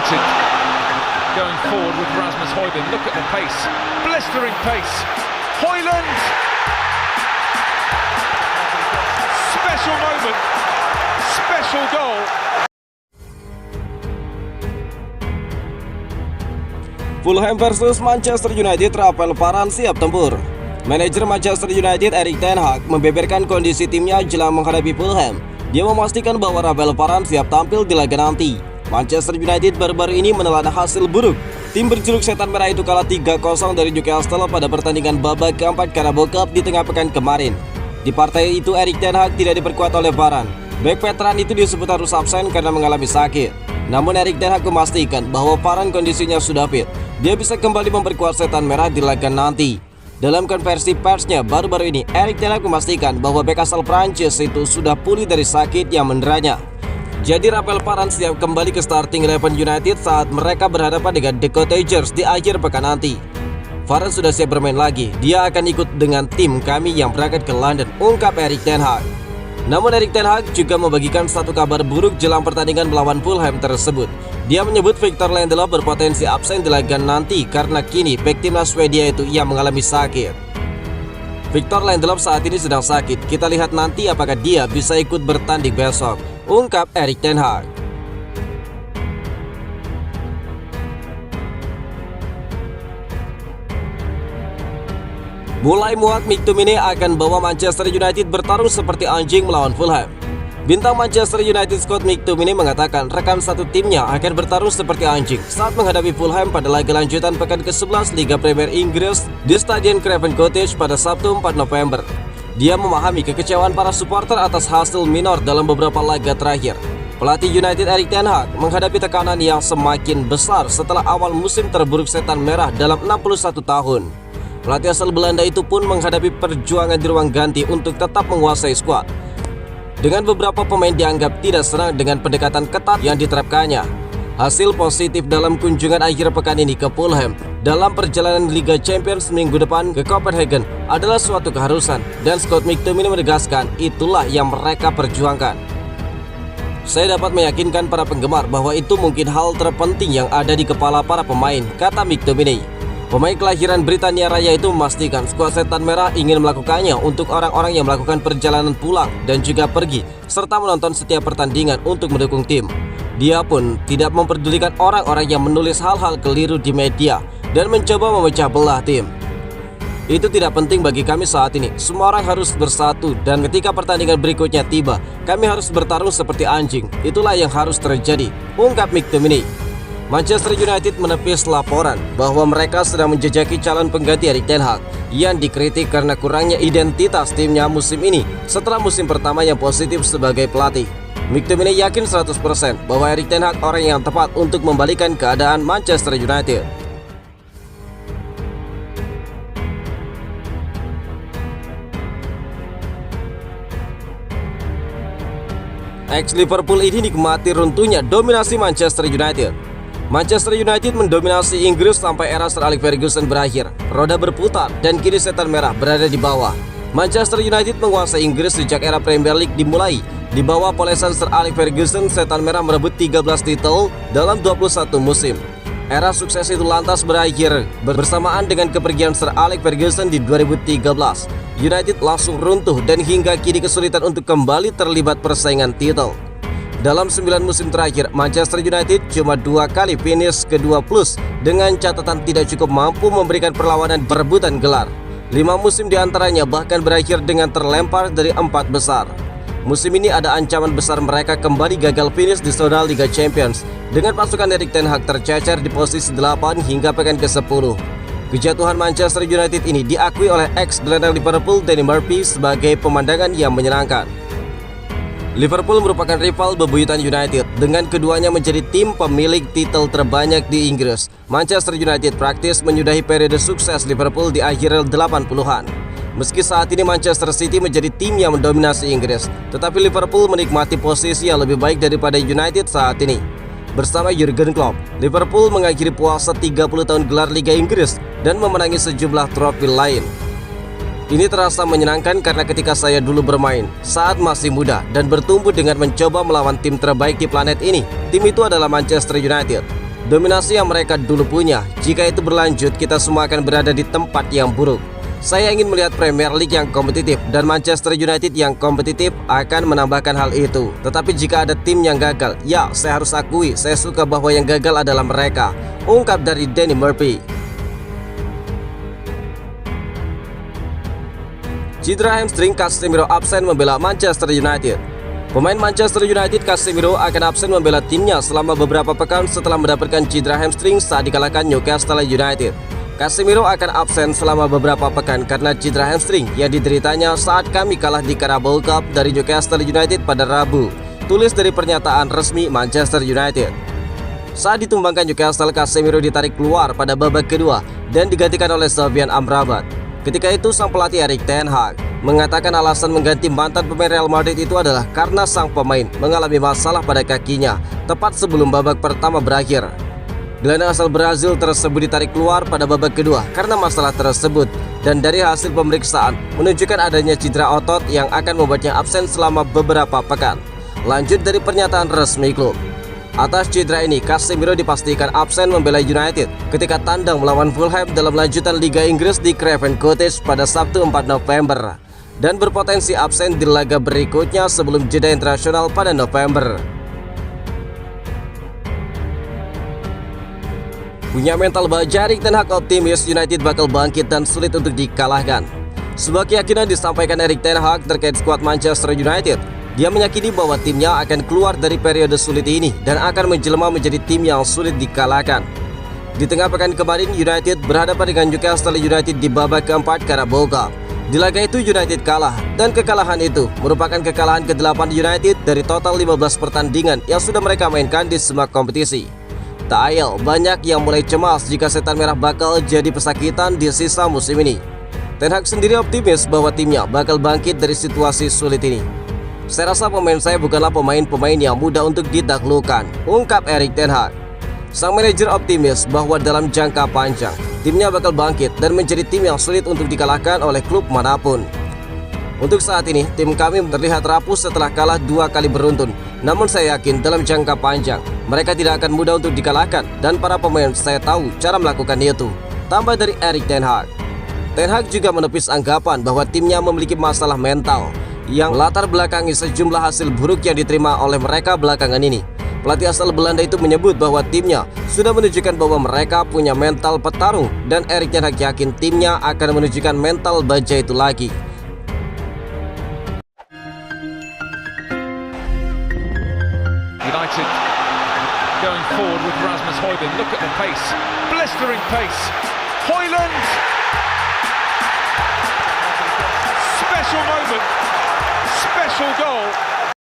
United going forward with Rasmus Højlund. Look at the pace, blistering pace. Højlund! Special moment, special goal. Fulham versus Manchester United, Rafael Varane siap tempur. Manajer Manchester United Erik ten Hag membeberkan kondisi timnya jelang menghadapi Fulham. Dia memastikan bahwa Rafael Varane siap tampil di laga nanti. Manchester United baru-baru ini menelan hasil buruk. Tim berjuluk Setan Merah itu kalah 3-0 dari Newcastle pada pertandingan babak keempat Carabao Cup di tengah pekan kemarin. Di partai itu Erik ten Hag tidak diperkuat oleh Varane. Bek veteran itu disebut harus absen karena mengalami sakit. Namun Erik ten Hag memastikan bahwa Varane kondisinya sudah fit. Dia bisa kembali memperkuat Setan Merah di laga nanti. Dalam konversi persnya baru-baru ini, Erik ten Hag memastikan bahwa bek asal Prancis itu sudah pulih dari sakit yang menderanya. Jadi Rafael Varane siap kembali ke starting eleven United saat mereka berhadapan dengan The Cottagers di akhir pekan nanti. Varane sudah siap bermain lagi. Dia akan ikut dengan tim kami yang berangkat ke London, ungkap Erik ten Hag. Namun Erik ten Hag juga membagikan satu kabar buruk jelang pertandingan melawan Fulham tersebut. Dia menyebut Victor Lindelof berpotensi absen di laga nanti karena kini bek timnas Swedia itu yang mengalami sakit. Victor Lindelof saat ini sedang sakit. Kita lihat nanti apakah dia bisa ikut bertanding besok, ungkap Erik ten Hag. Mulai muak, McTominay akan bawa Manchester United bertarung seperti anjing melawan Fulham. Bintang Manchester United Scott McTominay mengatakan rekan satu timnya akan bertarung seperti anjing saat menghadapi Fulham pada laga lanjutan pekan ke-11 Liga Premier Inggris di Stadion Craven Cottage pada Sabtu 4 November. Dia memahami kekecewaan para supporter atas hasil minor dalam beberapa laga terakhir. Pelatih United Erik ten Hag menghadapi tekanan yang semakin besar setelah awal musim terburuk Setan Merah dalam 61 tahun. Pelatih asal Belanda itu pun menghadapi perjuangan di ruang ganti untuk tetap menguasai skuad. Dengan beberapa pemain dianggap tidak senang dengan pendekatan ketat yang diterapkannya. Hasil positif dalam kunjungan akhir pekan ini ke Fulham dalam perjalanan Liga Champions minggu depan ke Copenhagen adalah suatu keharusan, dan Scott McTominay menegaskan itulah yang mereka perjuangkan. Saya dapat meyakinkan para penggemar bahwa itu mungkin hal terpenting yang ada di kepala para pemain, kata McTominay. Pemain kelahiran Britania Raya itu memastikan skuad Setan Merah ingin melakukannya untuk orang-orang yang melakukan perjalanan pulang dan juga pergi, serta menonton setiap pertandingan untuk mendukung tim. Dia pun tidak memperdulikan orang-orang yang menulis hal-hal keliru di media dan mencoba memecah belah tim. Itu tidak penting bagi kami saat ini. Semua orang harus bersatu, dan ketika pertandingan berikutnya tiba, kami harus bertarung seperti anjing. Itulah yang harus terjadi, ungkap McTominay. Manchester United menepis laporan bahwa mereka sedang menjejaki calon pengganti Erik ten Hag yang dikritik karena kurangnya identitas timnya musim ini setelah musim pertama yang positif sebagai pelatih. McTominay yakin 100% bahwa Erik ten Hag orang yang tepat untuk membalikan keadaan Manchester United. Ex-Liverpool ini nikmati runtuhnya dominasi Manchester United. Manchester United mendominasi Inggris sampai era Sir Alex Ferguson berakhir. Roda berputar dan kini Setan Merah berada di bawah. Manchester United menguasai Inggris sejak era Premier League dimulai. Di bawah polesan Sir Alex Ferguson, Setan Merah merebut 13 titel dalam 21 musim. Era sukses itu lantas berakhir bersamaan dengan kepergian Sir Alex Ferguson di 2013. United langsung runtuh dan hingga kini kesulitan untuk kembali terlibat persaingan titel. Dalam 9 musim terakhir, Manchester United cuma 2 kali finish kedua plus dengan catatan tidak cukup mampu memberikan perlawanan perebutan gelar. 5 musim diantaranya bahkan berakhir dengan terlempar dari 4 besar. Musim ini ada ancaman besar mereka kembali gagal finish di zona Liga Champions dengan pasukan Erik ten Hag tercecer di posisi 8 hingga pekan ke-10. Kejatuhan Manchester United ini diakui oleh ex-gelandang Liverpool Danny Murphy sebagai pemandangan yang menyenangkan. Liverpool merupakan rival bebuyutan United, dengan keduanya menjadi tim pemilik titel terbanyak di Inggris. Manchester United praktis menyudahi periode sukses Liverpool di akhir 80-an. Meski saat ini Manchester City menjadi tim yang mendominasi Inggris, tetapi Liverpool menikmati posisi yang lebih baik daripada United saat ini. Bersama Jurgen Klopp, Liverpool mengakhiri puasa 30 tahun gelar Liga Inggris dan memenangi sejumlah trofi lain. Ini terasa menyenangkan karena ketika saya dulu bermain saat masih muda dan bertumbuh dengan mencoba melawan tim terbaik di planet ini, tim itu adalah Manchester United. dominasi yang mereka dulu punya. Jika itu berlanjut, kita semua akan berada di tempat yang buruk. Saya ingin melihat Premier League yang kompetitif dan Manchester United yang kompetitif akan menambahkan hal itu. Tetapi jika ada tim yang gagal, ya saya harus akui saya suka bahwa yang gagal adalah mereka, ungkap dari Danny Murphy. Cedera hamstring, Casemiro absen membela Manchester United. Pemain Manchester United Casemiro akan absen membela timnya selama beberapa pekan setelah mendapatkan cedera hamstring saat dikalahkan Newcastle United. Casemiro akan absen selama beberapa pekan karena cedera hamstring yang dideritanya saat kami kalah di Carabao Cup dari Newcastle United pada Rabu, tulis dari pernyataan resmi Manchester United. Saat ditumbangkan Newcastle, Casemiro ditarik keluar pada babak kedua dan digantikan oleh Sofyan Amrabat. Ketika itu sang pelatih Erik ten Hag mengatakan alasan mengganti mantan pemain Real Madrid itu adalah karena sang pemain mengalami masalah pada kakinya tepat sebelum babak pertama berakhir. Gelandang asal Brazil tersebut ditarik keluar pada babak kedua karena masalah tersebut, dan dari hasil pemeriksaan menunjukkan adanya cedera otot yang akan membuatnya absen selama beberapa pekan. Lanjut dari pernyataan resmi klub. Atas cedera ini, Casemiro dipastikan absen membela United ketika tandang melawan Fulham dalam lanjutan Liga Inggris di Craven Cottage pada Sabtu 4 November dan berpotensi absen di laga berikutnya sebelum jeda internasional pada November. Punya mental baja, Erik ten Hag optimis United bakal bangkit dan sulit untuk dikalahkan. Sebuah keyakinan disampaikan Erik ten Hag terkait skuad Manchester United. Dia meyakini bahwa timnya akan keluar dari periode sulit ini dan akan menjelma menjadi tim yang sulit dikalahkan. Di tengah pekan kemarin, United berhadapan dengan Newcastle United di babak keempat Carabao Cup. Di laga itu United kalah, dan kekalahan itu merupakan kekalahan ke-8 United dari total 15 pertandingan yang sudah mereka mainkan di semua kompetisi. Tak ayal, banyak yang mulai cemas jika setan merah bakal jadi pesakitan di sisa musim ini. Ten Hag sendiri optimis bahwa timnya bakal bangkit dari situasi sulit ini. Saya rasa pemain saya bukanlah pemain-pemain yang mudah untuk ditaklukkan, ungkap Erik ten Hag. Sang manajer optimis bahwa dalam jangka panjang, timnya bakal bangkit dan menjadi tim yang sulit untuk dikalahkan oleh klub manapun. Untuk saat ini, tim kami terlihat rapuh setelah kalah 2 kali beruntun. Namun saya yakin dalam jangka panjang, mereka tidak akan mudah untuk dikalahkan dan para pemain saya tahu cara melakukan itu, tambah dari Erik ten Hag. Ten Hag juga menepis anggapan bahwa timnya memiliki masalah mental yang latar belakangi sejumlah hasil buruk yang diterima oleh mereka belakangan ini. Pelatih asal Belanda itu menyebut bahwa timnya sudah menunjukkan bahwa mereka punya mental petarung dan Erik ten Hag yakin timnya akan menunjukkan mental baja itu lagi. United going forward with Rasmus Højbjerg. Look at the pace, blistering pace. Højlund! Special moment, special goal.